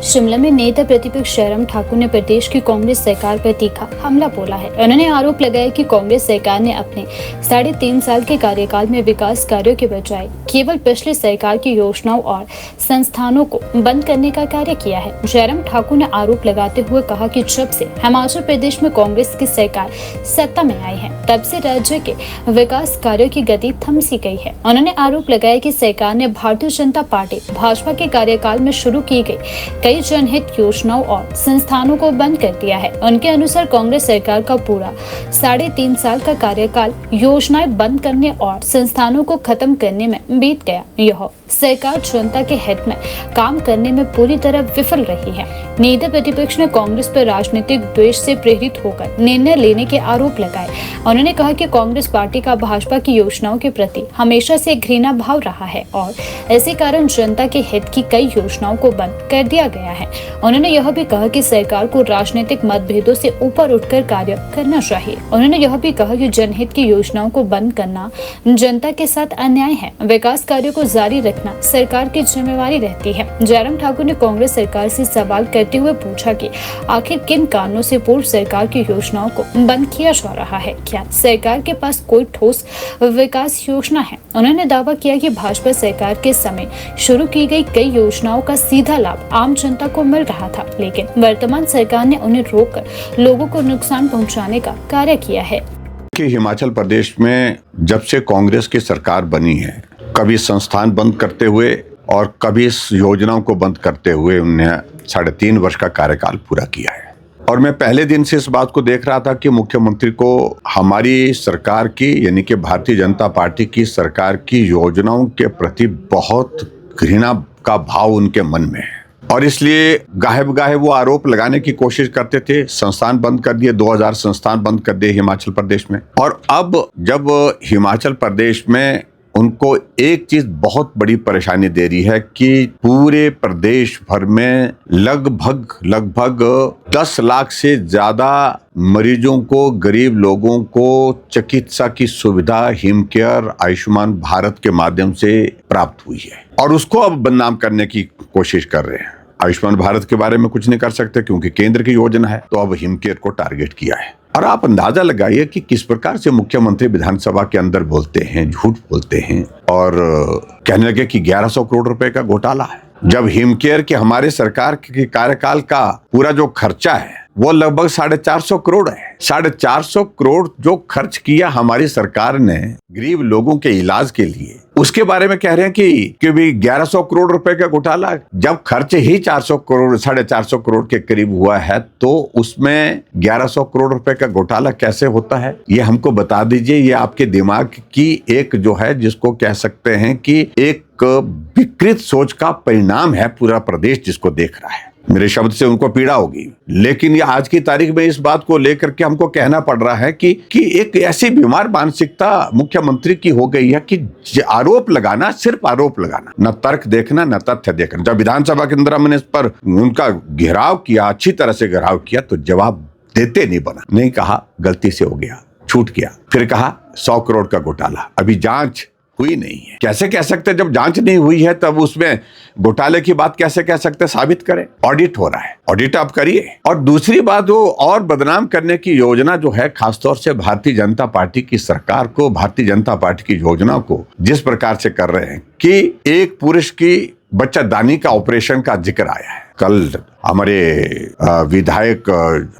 शिमला में नेता प्रतिपक्ष जयराम ठाकुर ने प्रदेश की कांग्रेस सरकार पर तीखा हमला बोला है। उन्होंने आरोप लगाया कि कांग्रेस सरकार ने अपने 3.5 साल के कार्यकाल में विकास कार्यों के बजाय केवल पिछले सरकार की योजनाओं और संस्थानों को बंद करने का कार्य किया है। जयराम ठाकुर ने आरोप लगाते हुए कहा कि जब से हिमाचल प्रदेश में कांग्रेस की सरकार सत्ता में आई है, तब से राज्य के विकास कार्यों की गति थम सी गई है। उन्होंने आरोप लगाया कि सरकार ने भारतीय जनता पार्टी भाजपा के कार्यकाल में शुरू की गई कई जनहित योजनाओं और संस्थानों को बंद कर दिया है। उनके अनुसार कांग्रेस सरकार का पूरा 3.5 साल का कार्यकाल योजनाएं बंद करने और संस्थानों को खत्म करने में बीत गया। यह सरकार जनता के हित में काम करने में पूरी तरह विफल रही है। नेता प्रतिपक्ष ने कांग्रेस पर राजनीतिक द्वेष से प्रेरित होकर निर्णय लेने के आरोप लगाए। उन्होंने कहा कि कांग्रेस पार्टी का भाजपा की योजनाओं के प्रति हमेशा से घृणा भाव रहा है और इसी कारण जनता के हित की कई योजनाओं को बंद कर दिया गया है। उन्होंने यह भी कहा कि सरकार को राजनीतिक मतभेदों से ऊपर उठकर कार्य करना चाहिए। उन्होंने यह भी कहा कि जनहित की योजनाओं को बंद करना जनता के साथ अन्याय है। विकास कार्यों को जारी रखना सरकार की जिम्मेवारी रहती है। जयराम ठाकुर ने कांग्रेस सरकार से सवाल करते हुए पूछा कि आखिर किन कारणों से पूर्व सरकार की योजनाओं को बंद किया जा रहा है। क्या सरकार के पास कोई ठोस विकास योजना है? उन्होंने दावा किया कि भाजपा सरकार के समय शुरू की गई कई योजनाओं का सीधा लाभ आम जनता को मिल रहा था, लेकिन वर्तमान सरकार ने उन्हें रोककर लोगों को नुकसान पहुंचाने का कार्य किया है। कि हिमाचल प्रदेश में जब से कांग्रेस की सरकार बनी है, कभी संस्थान बंद करते हुए और कभी इस योजनाओं को बंद करते हुए उन्हें 3.5 वर्ष का कार्यकाल पूरा किया है। और मैं पहले दिन से इस बात को देख रहा था कि मुख्यमंत्री को हमारी सरकार की यानी कि भारतीय जनता पार्टी की सरकार की योजनाओं के प्रति बहुत घृणा का भाव उनके मन में है और इसलिए गाहे बगाहे वो आरोप लगाने की कोशिश करते थे। संस्थान बंद कर दिए, 2000 संस्थान बंद कर दिए हिमाचल प्रदेश में। और अब जब हिमाचल प्रदेश में उनको एक चीज बहुत बड़ी परेशानी दे रही है कि पूरे प्रदेश भर में लगभग 10 लाख से ज्यादा मरीजों को, गरीब लोगों को चिकित्सा की सुविधा हिमकेयर, आयुष्मान भारत के माध्यम से प्राप्त हुई है और उसको अब बदनाम करने की कोशिश कर रहे हैं। आयुष्मान भारत के बारे में कुछ नहीं कर सकते क्योंकि केंद्र की योजना है, तो अब हिमकेयर को टारगेट किया है। और आप अंदाजा लगाइए कि किस प्रकार से मुख्यमंत्री विधानसभा के अंदर बोलते हैं, झूठ बोलते हैं और कहने लगे कि 1100 करोड़ रुपए का घोटाला है, जब हिमकेयर के हमारे सरकार के कार्यकाल का पूरा जो खर्चा है वो लगभग 450 करोड़ है। 450 करोड़ जो खर्च किया हमारी सरकार ने गरीब लोगों के इलाज के लिए, उसके बारे में कह रहे हैं कि भी 1100 करोड़ रुपए का घोटाला। जब खर्च ही 400 करोड़ 450 करोड़ के करीब हुआ है तो उसमें 1100 करोड़ रुपए का घोटाला कैसे होता है, ये हमको बता दीजिए। ये आपके दिमाग की एक जो है जिसको कह सकते हैं कि एक विकृत सोच का परिणाम है पूरा प्रदेश जिसको देख रहा है। मेरे शब्द से उनको पीड़ा होगी, लेकिन ये आज की तारीख में इस बात को लेकर के हमको कहना पड़ रहा है कि एक ऐसी बीमार मानसिकता मुख्यमंत्री की हो गई है कि आरोप लगाना, सिर्फ आरोप लगाना, न तर्क देखना न तथ्य देखना। जब विधानसभा के अंदर हमने इस पर उनका घेराव किया, अच्छी तरह से घेराव किया, तो जवाब देते नहीं बना। नहीं कहा गलती से हो गया, छूट गया, फिर कहा 100 करोड़ का घोटाला, अभी जांच हुई नहीं है। कैसे कह सकते, जब जांच नहीं हुई है तब उसमें घोटाले की बात कैसे कह सकते? साबित करें। ऑडिट हो रहा है, ऑडिट आप करिए। और दूसरी बात, वो और बदनाम करने की योजना जो है, खासतौर से भारतीय जनता पार्टी की सरकार को, भारतीय जनता पार्टी की योजना को जिस प्रकार से कर रहे हैं कि एक पुरुष की बच्चादानी का ऑपरेशन का जिक्र आया है। कल हमारे विधायक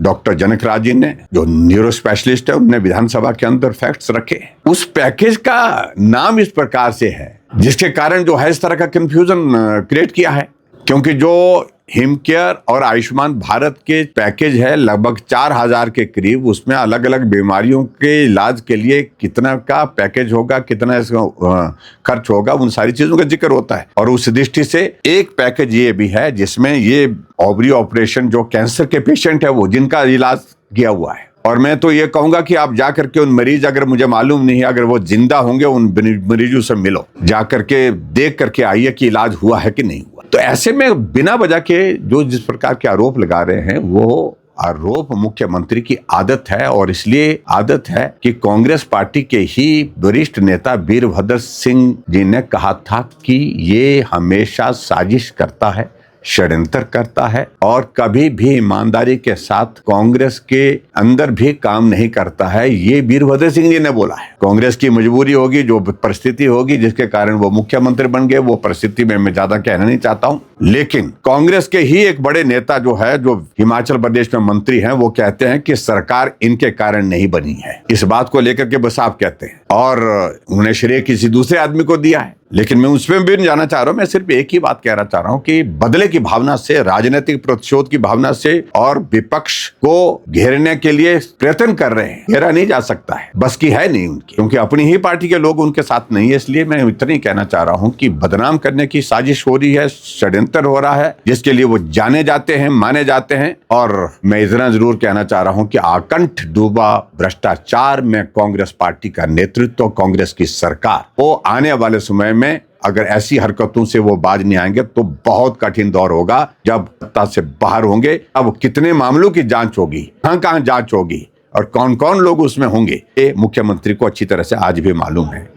डॉक्टर जनक राज जी ने, जो न्यूरो स्पेशलिस्ट है, उन्होंने विधानसभा के अंदर फैक्ट्स रखे। उस पैकेज का नाम इस प्रकार से है जिसके कारण जो है इस तरह का कंफ्यूजन क्रिएट किया है, क्योंकि जो हिमकेयर और आयुष्मान भारत के पैकेज है लगभग 4000 के करीब, उसमें अलग अलग बीमारियों के इलाज के लिए कितना का पैकेज होगा, कितना इसका खर्च होगा, उन सारी चीजों का जिक्र होता है। और उस दृष्टि से एक पैकेज ये भी है जिसमें ये ओवरी ऑपरेशन, जो कैंसर के पेशेंट है वो, जिनका इलाज किया हुआ है। और मैं तो ये कहूंगा कि आप जाकर के उन मरीज, अगर मुझे मालूम नहीं है अगर वो जिंदा होंगे, उन मरीजों से मिलो, जाकर के देख करके आइए कि इलाज हुआ है कि नहीं हुआ। तो ऐसे में बिना वजह के जो जिस प्रकार के आरोप लगा रहे हैं, वो आरोप मुख्यमंत्री की आदत है। और इसलिए आदत है कि कांग्रेस पार्टी के ही वरिष्ठ नेता वीरभद्र सिंह जी ने कहा था कि ये हमेशा साजिश करता है, षड्यंत्र करता है और कभी भी ईमानदारी के साथ कांग्रेस के अंदर भी काम नहीं करता है। ये वीरभद्र सिंह जी ने बोला है। कांग्रेस की मजबूरी होगी, जो परिस्थिति होगी जिसके कारण वो मुख्यमंत्री बन गए, वो परिस्थिति में मैं ज्यादा कहना नहीं चाहता हूं, लेकिन कांग्रेस के ही एक बड़े नेता जो है, जो हिमाचल प्रदेश में मंत्री हैं, वो कहते हैं कि सरकार इनके कारण नहीं बनी है। इस बात को लेकर के बस आप कहते हैं और उन्हें श्रेय किसी दूसरे आदमी को दिया है। लेकिन मैं उसमें भी नहीं जाना चाह रहा हूं। मैं सिर्फ एक ही बात कहना चाह रहा हूं कि बदले की भावना से, राजनीतिक प्रतिशोध की भावना से और विपक्ष को घेरने के लिए प्रयत्न कर रहे हैं। घेरा नहीं जा सकता है, बस की है नहीं उनकी, क्योंकि अपनी ही पार्टी के लोग उनके साथ नहीं है। इसलिए मैं इतना ही कहना चाह रहा हूं कि बदनाम करने की साजिश हो रही है, षड्यंत्र हो रहा है, जिसके लिए वो जाने जाते हैं, माने जाते हैं। और मैं इतना जरूर कहना चाह रहा हूं कि आकंठ डूबा भ्रष्टाचार में कांग्रेस पार्टी का नेतृत्व, कांग्रेस की सरकार, वो आने वाले समय में अगर ऐसी हरकतों से वो बाज नहीं आएंगे तो बहुत कठिन दौर होगा। जब सत्ता से बाहर होंगे, अब कितने मामलों की जांच होगी, कहां जांच होगी और कौन कौन लोग उसमें होंगे, ये मुख्यमंत्री को अच्छी तरह से आज भी मालूम है।